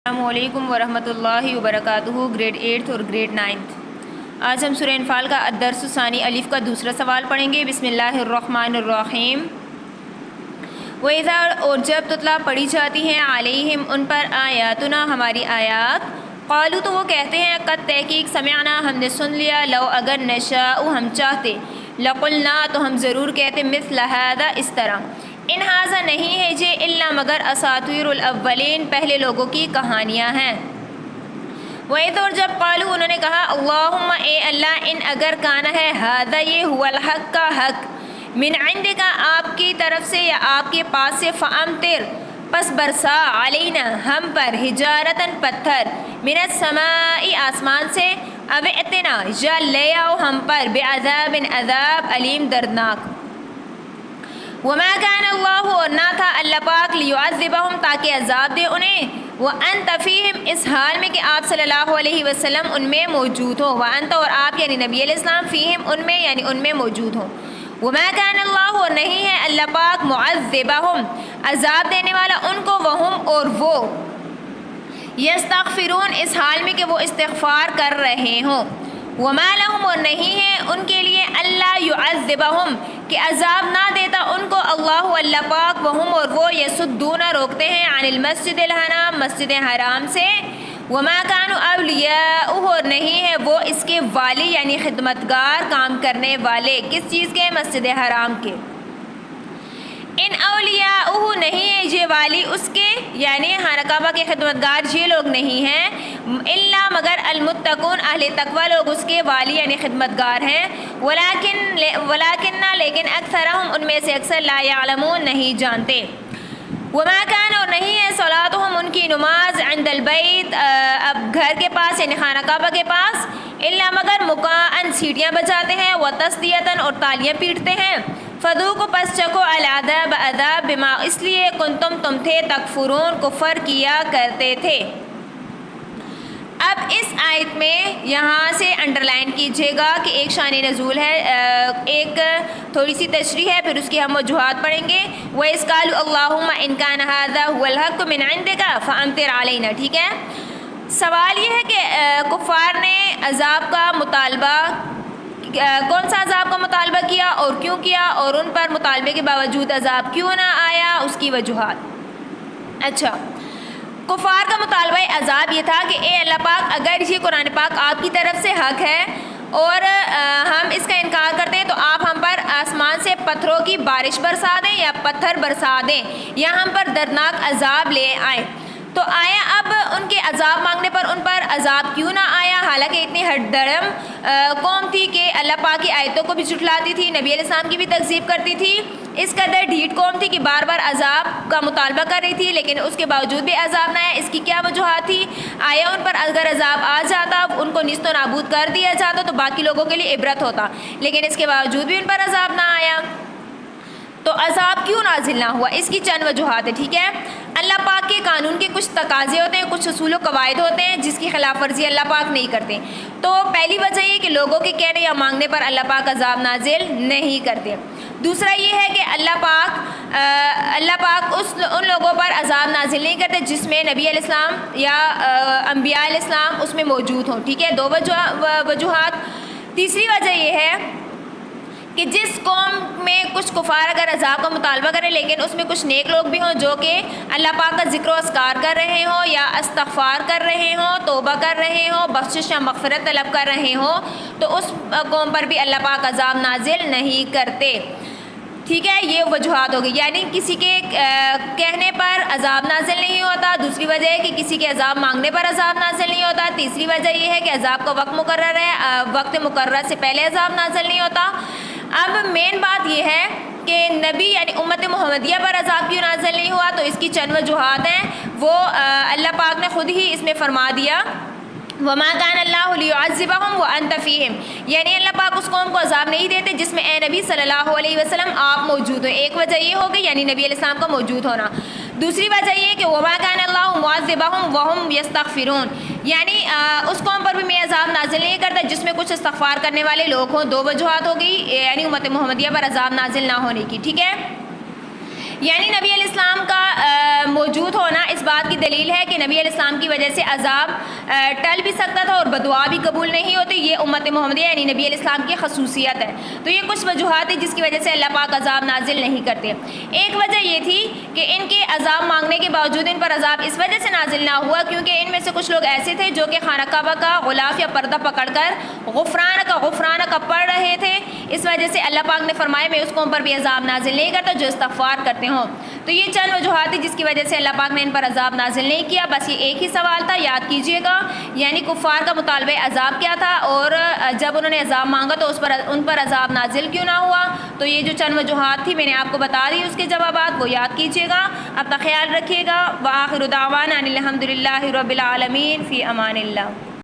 السلام علیکم ورحمۃ اللہ وبرکاتہ۔ گریڈ 8 اور گریڈ 9۔ آج ہم سورہ انفال کا الدرس الثانی الف کا دوسرا سوال پڑھیں گے۔ بسم اللہ الرحمن الرحیم۔ وَإِذَا اور جب تتلا پڑھی جاتی ہیں علیہم ان پر آیاتنا ہماری آیات، قالوا تو وہ کہتے ہیں قد تحقیق سمعنا ہم نے سن لیا، لو اگر نشاء ہم چاہتے، لقلنا تو ہم ضرور کہتے مثل ھذا اس طرح، ان ھذا نہیں ہے یہ الا مگر اساطیر الاولین پہلے لوگوں کی کہانیاں ہیں۔ وَإِذْ اور جب قالوا انہوں نے کہا اللہم اے اللہ ان اگر کانا ہے ھذا یہ ہوا الحق کا حق، من عندک آپ کی طرف سے یا آپ کے پاس سے، فامطر پس برسا علینا ہم پر، حجارتاً پتھر، من السماء آسمان سے، او ائتنا یا لے آؤ ہم پر، بعذاب عذاب علیم دردناک۔ وما کان اللہ اور نہ تھا اللہ پاک لیعذبہم تاکہ عذاب دے انہیں، وانت فیہم اس حال میں کہ آپ صلی اللہ علیہ وسلم ان میں موجود ہو، وانت اور آپ یعنی نبی علیہ السلام فیہم ان میں یعنی ان میں موجود ہوں۔ وما کان اللہ اور نہیں ہے اللہ پاک معذبہم عذاب دینے والا ان کو، وہم اور وہ، یستغفرون اس حال میں کہ وہ استغفار کر رہے ہوں۔ وما لہم اور نہیں ہے ان کے لیے اللہ یعذبہم کہ عذاب نہ دیتا ان کو اللہ اللہ پاک، وہم اور وہ، یصدون روکتے ہیں، عن المسجد الحرام مسجد حرام سے، وما کانوا اولیاءہ اور نہیں ہے وہ اس کے والی یعنی خدمتگار کام کرنے والے، کس چیز کے؟ مسجد حرام کے۔ ان اولیاءہ نہیں ہے یہ والی اس کے یعنی خانہ کعبہ کے خدمتگار یہ لوگ نہیں ہیں، الا مگر المتقون اہل تقوی لوگ اس کے والی یعنی خدمتگار ہیں، ولیکن لیکن اکثرہم ان میں سے اکثر لا یعلمون نہیں جانتے۔ وما کان اور نہیں ہے صلاتہم ان کی نماز، عند البیت اب گھر کے پاس یعنی خانہ کعبہ کے پاس، الا مگر مکاءً سیٹیاں بجاتے ہیں، وتصدیۃً اور تالیاں پیٹتے ہیں، فذوقوا پس چکو العذاب عذاب، بما اس لیے کنتم تم تھے، تکفرون کفر کیا کرتے تھے۔ اب اس آیت میں یہاں سے انڈر لائن کیجیے گا کہ ایک شان نزول ہے، ایک تھوڑی سی تشریح ہے، پھر اس کی ہم وجوہات پڑھیں گے۔ وَإِذْ قَالُوا اللَّهُمَّ إِنْ كَانَ هَذَا هُوَ الْحَقُّ مِنْ عِنْدِكَ فَأَمْطِرْ عَلَيْنَا، ٹھیک ہے۔ سوال یہ ہے کہ کفار نے عذاب کا مطالبہ کون سا عذاب کا مطالبہ کیا اور کیوں کیا، اور ان پر مطالبے کے باوجود عذاب کیوں نہ آیا، اس کی وجوہات۔ اچھا، کفار کا مطالبہ عذاب یہ تھا کہ اے اللہ پاک اگر یہ قرآن پاک آپ کی طرف سے حق ہے اور ہم اس کا انکار کرتے ہیں تو آپ ہم پر آسمان سے پتھروں کی بارش برسا دیں یا پتھر برسا دیں یا ہم پر دردناک عذاب لے آئیں۔ تو آیا اب ان کے عذاب مانگنے پر ان پر عذاب کیوں نہ آیا، حالانکہ اتنی ہٹ دڑم قوم تھی کہ اللہ پاک کی آیتوں کو بھی جھٹلاتی تھی، نبی علیہ السلام کی بھی تکذیب کرتی تھی، اس قدر ڈھیٹ قوم تھی کہ بار بار عذاب کا مطالبہ کر رہی تھی لیکن اس کے باوجود بھی عذاب نہ آیا، اس کی کیا وجوہات تھی؟ آیا ان پر اگر عذاب آ جاتا، ان کو نیست و نابود کر دیا جاتا تو باقی لوگوں کے لیے عبرت ہوتا، لیکن اس کے باوجود بھی ان پر عذاب نہ آیا، تو عذاب کیوں نازل نہ ہوا؟ اس کی چند وجوہات ہے، ٹھیک ہے۔ اللہ پاک کے قانون کے کچھ تقاضے ہوتے ہیں، کچھ اصول و قواعد ہوتے ہیں جس کی خلاف ورزی اللہ پاک نہیں کرتے۔ تو پہلی وجہ یہ کہ لوگوں کے کہنے یا مانگنے پر اللہ پاک عذاب نازل نہیں کرتے۔ دوسرا یہ ہے کہ اللہ پاک ان لوگوں پر عذاب نازل نہیں کرتے جس میں نبی علیہ السلام یا انبیاء علیہ السلام اس میں موجود ہوں، ٹھیک ہے۔ دو وجوہات۔ تیسری وجہ یہ ہے کہ جس قوم میں کچھ کفار اگر عذاب کا مطالبہ کریں لیکن اس میں کچھ نیک لوگ بھی ہوں جو کہ اللہ پاک کا ذکر و اذکار کر رہے ہوں یا استغفار کر رہے ہوں، توبہ کر رہے ہوں، بخشش یا مغفرت طلب کر رہے ہوں، تو اس قوم پر بھی اللہ پاک عذاب نازل نہیں کرتے، ٹھیک ہے۔ یہ وجوہات ہوگی، یعنی کسی کے کہنے پر عذاب نازل نہیں ہوتا، دوسری وجہ ہے کہ کسی کے عذاب مانگنے پر عذاب نازل نہیں ہوتا، تیسری وجہ یہ ہے کہ عذاب کا وقت مقرر ہے، وقت مقرر سے پہلے عذاب نازل نہیں ہوتا۔ اب مین بات یہ ہے کہ نبی یعنی امت محمدیہ پر عذاب کیوں نازل نہیں ہوا، تو اس کی چند وجوہات ہیں، وہ اللہ پاک نے خود ہی اس میں فرما دیا، وما کان اللہ لیعذبہم وانت فیہم، یعنی اللہ پاک اس قوم کو عذاب نہیں دیتے جس میں اے نبی صلی اللہ علیہ وسلم آپ موجود ہو۔ ایک وجہ یہ ہوگی یعنی نبی علیہ السلام کا موجود ہونا۔ دوسری وجہ یہ کہ وما کان اللہ معذبہم وہم یستغفرون، یعنی اس قوم پر بھی میں عذاب نازل نہیں کرتا جس میں کچھ استغفار کرنے والے لوگ ہوں۔ دو وجوہات ہوگی یعنی امت محمدیہ پر عذاب نازل نہ ہونے کی، ٹھیک ہے۔ یعنی نبی علیہ السلام کا موجود ہونا اس بات کی دلیل ہے کہ نبی علیہ السلام کی وجہ سے عذاب ٹل بھی سکتا تھا اور بدعا بھی قبول نہیں ہوتی. یہ امت محمدیہ یعنی نبی علیہ السلام کی خصوصیت ہے. تو یہ کچھ وجوہات ہیں جس کی وجہ سے اللہ پاک عذاب نازل نہیں کرتے. ایک وجہ یہ تھی کہ ان کے عذاب مانگنے کے باوجود ان پر عذاب اس وجہ سے نازل نہ ہوا کیونکہ ان میں سے کچھ لوگ ایسے تھے جو کہ خانہ کعبہ کا غلاف یا پردہ پکڑ کر غفرانہ کا پڑھ رہے تھے. اس وجہ سے اللہ پاک نے فرمایا میں اس قوم پر بھی عذاب نازل نہیں کرتا جو استغفار کرتے ہوں. تو یہ چند وجوہات ہیں جس کی وجہ سے اللہ پاک نے ان پر عذاب نازل نہیں کیا. بس یہ ایک ہی سوال تھا, یاد کیجئے گا, یعنی کفار کا مطالبہ عذاب کیا تھا اور جب انہوں نے عذاب مانگا تو ان پر عذاب نازل کیوں نہ ہوا. تو یہ جو چند وجوہات تھی میں نے آپ کو بتا دی, اس کے جوابات وہ یاد کیجئے گا. اپنا خیال رکھیے گا. وآخر دعوانا ان الحمد للہ رب العالمین. فی امان اللہ.